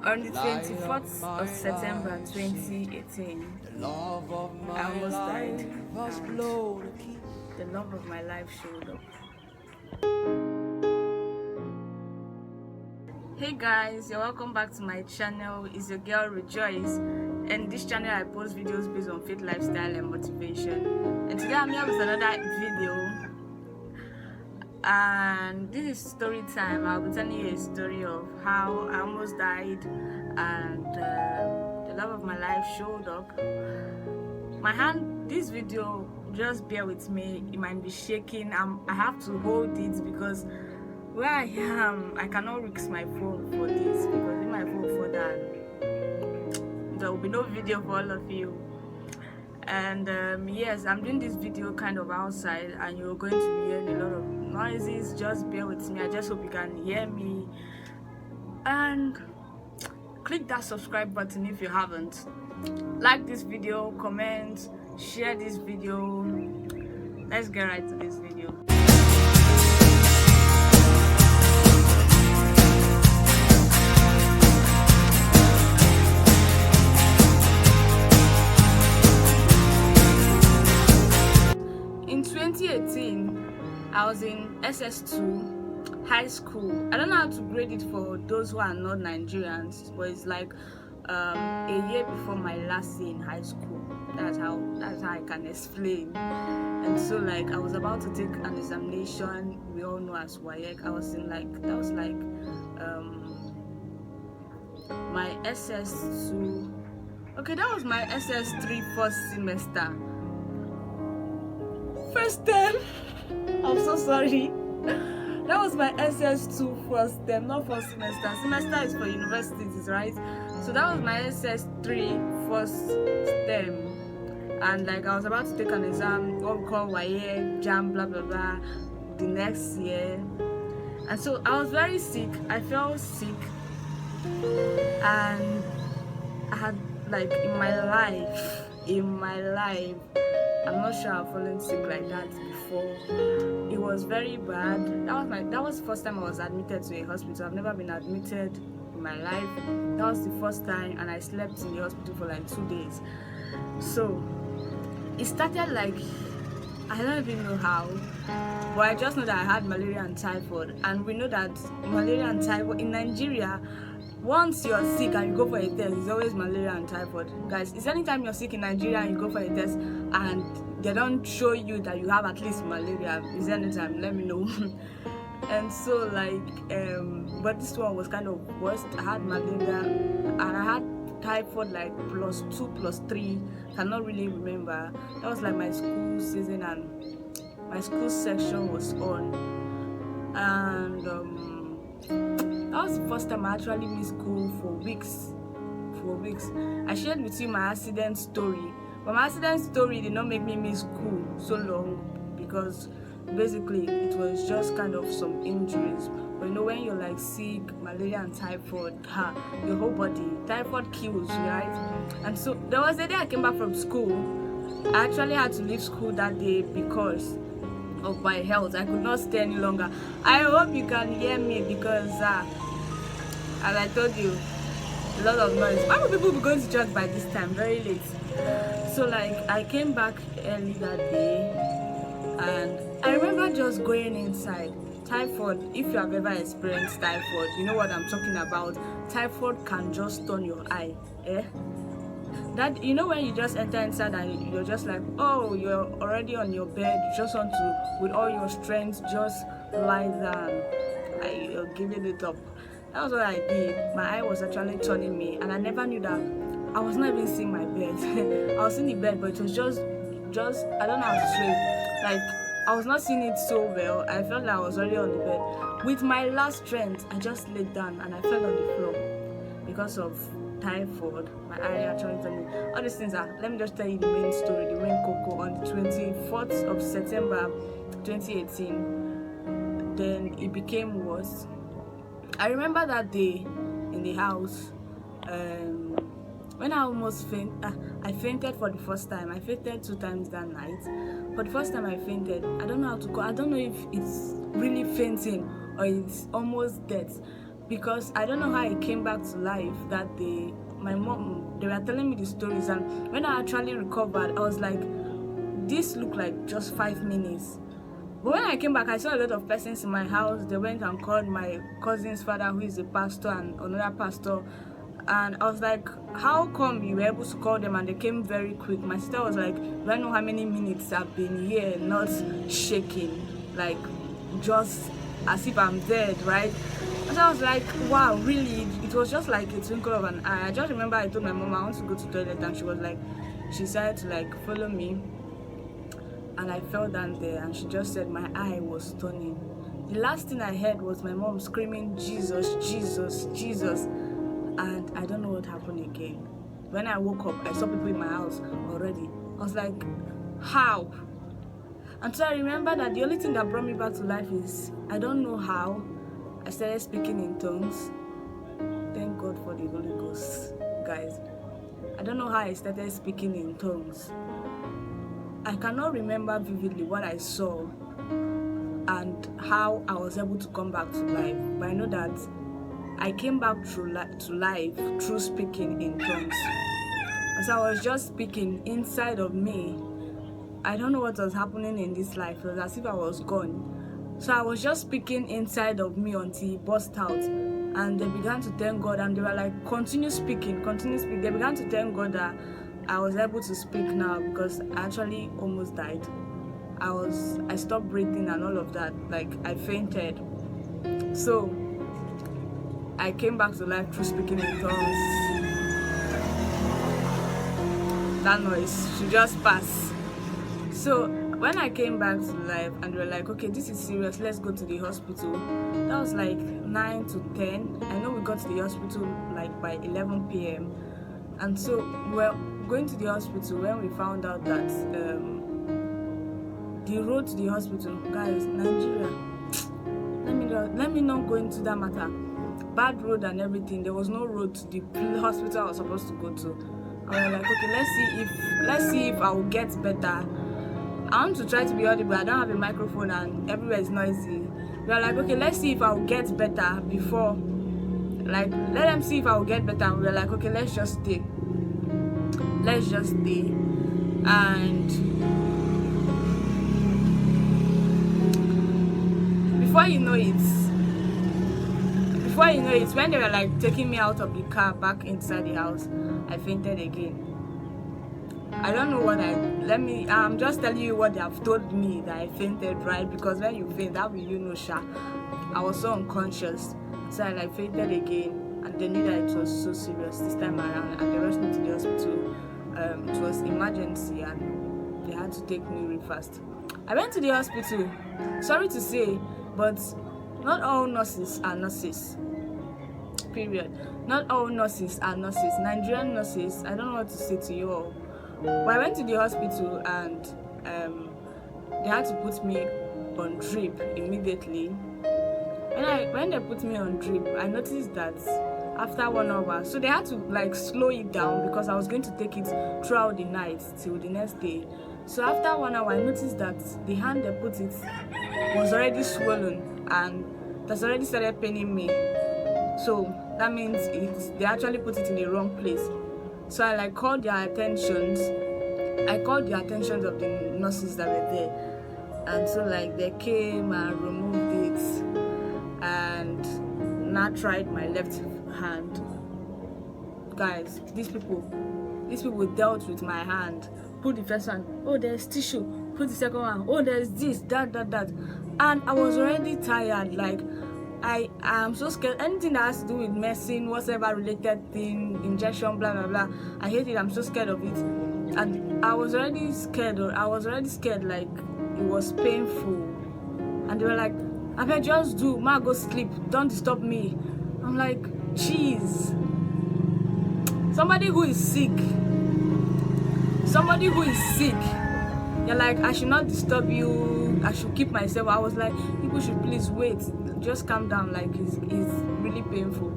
On the 24th of September 2018, I almost died, and the love of my life showed up. Hey guys, you're welcome back to my channel. It's your girl Rejoice, and this channel I post videos based on faith, lifestyle and motivation. And today I'm here with another video, and this is story time. I'll be telling you a story of how I almost died and the love of my life showed up. My hand, this video, just bear with me, it might be shaking. I have to hold it because where I am, I cannot risk my phone for this, because if my phone fall down, there will be no video for all of you. And yes, I'm doing this video kind of outside, and you're going to be hearing a lot of noises. Just bear with me. I just hope you can hear me. And click that subscribe button if you haven't. Like this video, comment, share this video. Let's get right to this video. In 2018, I was in SS2 high school. I don't know how to grade it for those who are not Nigerians, but it's like a year before my last year in high school. That's how I can explain. And so like I was about to take an examination we all know as WAEC. I was in like, that was like my SS2. Okay, that was my SS3 first semester. First term. I'm so sorry. That was my SS2 first term, not first semester. Semester is for universities, right? So that was my SS3 first term. And like I was about to take an exam, what we call WAEC, JAM, blah blah blah, the next year. And so I was very sick. I felt sick. And I had like in my life, I'm not sure I've fallen sick like that before. It was very bad. That was the first time I was admitted to a hospital. I've never been admitted in my life. That was the first time, and I slept in the hospital for like 2 days. So it started like, I don't even know how, but I just know that I had malaria and typhoid. And we know that malaria and typhoid in Nigeria, once you're sick and you go for a test, it's always malaria and typhoid. Guys, is anytime you're sick in Nigeria and you go for a test and they don't show you that you have at least malaria, is anytime, let me know. And so like but this one was kind of worse. I had malaria and I had typhoid like +2 +3, cannot really remember. That was like my school season, and my school section was on, and that was the first time I actually missed school for weeks. I shared with you my accident story, but my accident story did not make me miss school so long, because basically it was just kind of some injuries. But you know, when you're like sick, malaria and typhoid, your whole body, typhoid kills, right? And so there was a day I came back from school. I actually had to leave school that day because of my health. I could not stay any longer. I hope you can hear me, because as I told you, a lot of noise. Why would people be going to church by this time? Very late. So like I came back early that day, and I remember just going inside. Typhoid, if you have ever experienced typhoid, you know what I'm talking about. Typhoid can just turn your eye. That, you know, when you just enter inside and you're just like, oh, you're already on your bed, you just want to, with all your strength, just lie down, you're giving it up. That was what I did. My eye was actually turning me, and I never knew that. I was not even seeing my bed. I was in the bed, but it was just I don't know how to say it. Like I was not seeing it so well. I felt like I was already on the bed. With my last strength, I just laid down and I fell on the floor because of typhoid. My eye actually told me. All these things are, let me just tell you the main story, the main cocoa. On the 24th of September 2018, then it became worse. I remember that day in the house, when I almost I fainted for the first time. I fainted 2 times that night. For the first time I fainted. I don't know how to go. I don't know if it's really fainting or it's almost death. because I don't know how I came back to life that day. My mom, they were telling me the stories, and when I actually recovered, I was like, this looked like just 5 minutes. But when I came back, I saw a lot of persons in my house. They went and called my cousin's father, who is a pastor, and another pastor. And I was like, how come you were able to call them and they came very quick? My sister was like, do I know how many minutes I've been here, not shaking, like just as if I'm dead, right? And so I was like, wow, really? It was just like a twinkle of an eye. I just remember I told my mom I want to go to the toilet, and she was like, she said to like follow me. And I fell down there, and she just said my eye was turning. The last thing I heard was my mom screaming, Jesus, Jesus, Jesus. And I don't know what happened again. When I woke up, I saw people in my house already. I was like, how? And so I remember that the only thing that brought me back to life is, I don't know how, I started speaking in tongues. Thank God for the Holy Ghost, guys. I don't know how I started speaking in tongues. I cannot remember vividly what I saw and how I was able to come back to life, but I know that I came back to life through speaking in tongues. As I was just speaking inside of me, I don't know what was happening in this life. It was as if I was gone. So I was just speaking inside of me until it burst out. And they began to thank God, and they were like, continue speaking, continue speaking. They began to thank God that I was able to speak now, because I actually almost died. I stopped breathing and all of that. Like, I fainted. So I came back to life through speaking in tongues. That noise should just pass. So when I came back to life and they were like, okay, this is serious, let's go to the hospital. That was like 9 to 10. I know we got to the hospital like by 11 p.m. And so we're going to the hospital when we found out that the road to the hospital, guys, Nigeria, let me not go into that matter. Bad road and everything. There was no road to the hospital I was supposed to go to. I was like, okay, let's see if I will get better. I want to try to be audible. I don't have a microphone and everywhere is noisy. We are like, okay, let's see if I will get better before. Like, let them see if I will get better. And we are like, okay, let's just stay. Let's just stay. And before you know it, when they were like taking me out of the car back inside the house, I fainted again. I don't know what I'm just telling you what they have told me that I fainted, right? Because when you faint, how will you know, Sha? I was so unconscious. So I like fainted again, and they knew that it was so serious this time around, and they rushed me to the hospital. It was emergency, and they had to take me really fast. I went to the hospital. Sorry to say, but not all nurses are nurses. Period. Not all nurses are nurses. Nigerian nurses, I don't know what to say to you all. But I went to the hospital, and they had to put me on drip immediately. When they put me on drip, I noticed that after 1 hour, so they had to like slow it down because I was going to take it throughout the night till the next day. So after 1 hour, I noticed that the hand they put it was already swollen, and that's already started paining me. So that means they actually put it in the wrong place. So I like called their attentions. I called the attentions of the nurses that were there, and so like they came and removed it, and now tried my left hand. Guys, these people dealt with my hand. Put the first one, oh there's tissue. Put the second one, oh there's this, that, and I was already tired. Like I am so scared. Anything that has to do with medicine, whatever related thing, injection, blah blah blah, I hate it. I'm so scared of it, and I was already scared. Like it was painful, and they were like, "I bet just do, ma, go sleep. Don't disturb me." I'm like, "Jeez, somebody who is sick. You're like, I should not disturb you. I should keep myself." I was like, people should please wait. Just calm down. Like it's really painful.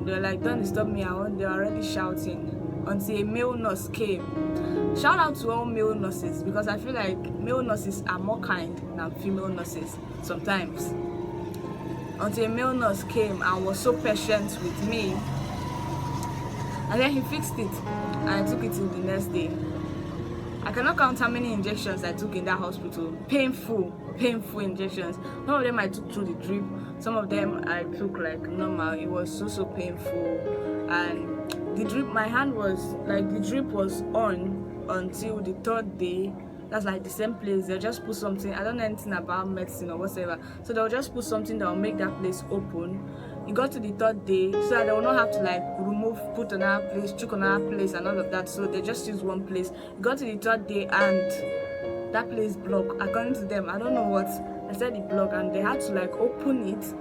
They're like, don't disturb me. They're already shouting until a male nurse came. Shout out to all male nurses, because I feel like male nurses are more kind than female nurses sometimes. until a male nurse came and was so patient with me, and then he fixed it, and I took it till the next day. I cannot count how many injections I took in that hospital. Painful injections. Some of them I took through the drip, some of them I took like normal. It was so painful. And the drip, my hand was like, the drip was on until the third day. That's like the same place. They'll just put something, I don't know anything about medicine or whatever, so they'll just put something that will make that place open. It got to the third day, so that they will not have to like remove, put another place, chook another place and all of that, so they just use one place. It got to the third day and that place blocked. According to them, I don't know what, I said it blocked, and they had to like open it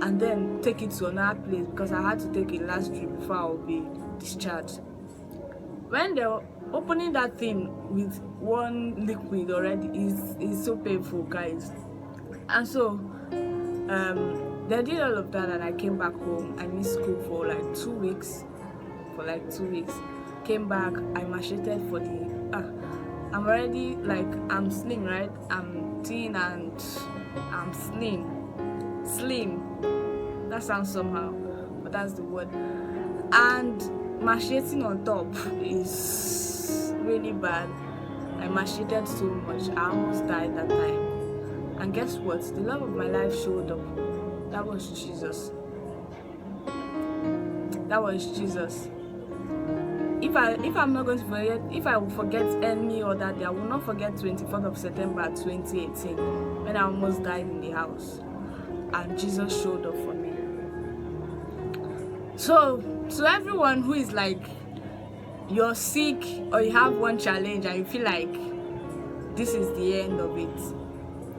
and then take it to another place, because I had to take a last drip before I would be discharged. When they were opening that thing with one liquid already is so painful, guys. And so they did all of that, and I came back home. I missed school for like 2 weeks. Came back, I macheted for the I'm already like, I'm slim, right? I'm thin and I'm slim. That sounds somehow, but that's the word. And macheting on top is really bad. I macheted so much, I almost died that time. And guess what? The love of my life showed up. That was Jesus. If I'm not going to forget, if I will forget any other day, I will not forget 24th of September 2018, when I almost died in the house, and Jesus showed up for me. So to everyone who is like, you're sick or you have one challenge and you feel like this is the end of it,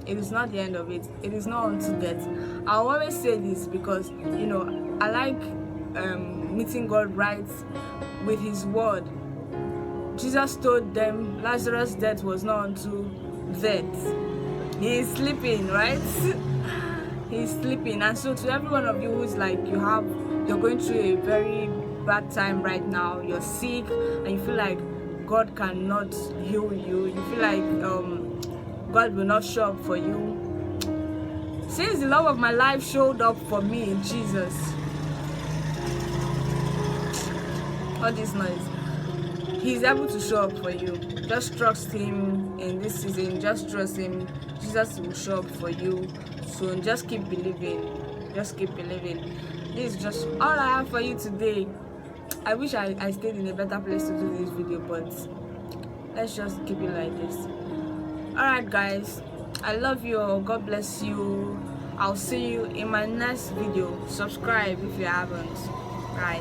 it is not the end of it. It is not unto death. I always say this because, you know, I like meeting God right with his word. Jesus told them Lazarus' death was not unto death. He is sleeping, right? He's sleeping. And so to every one of you who's like, you're going through a very bad time right now, you're sick and you feel like God cannot heal you, you feel like God will not show up for you. Since the love of my life showed up for me in Jesus, all this noise, he's able to show up for you. Just trust him in this season. Just trust him. Jesus will show up for you soon. Just keep believing. This is just all I have for you today. I wish I stayed in a better place to do this video, but let's just keep it like this. Alright guys, I love you all. God bless you. I'll see you in my next video. Subscribe if you haven't. Bye.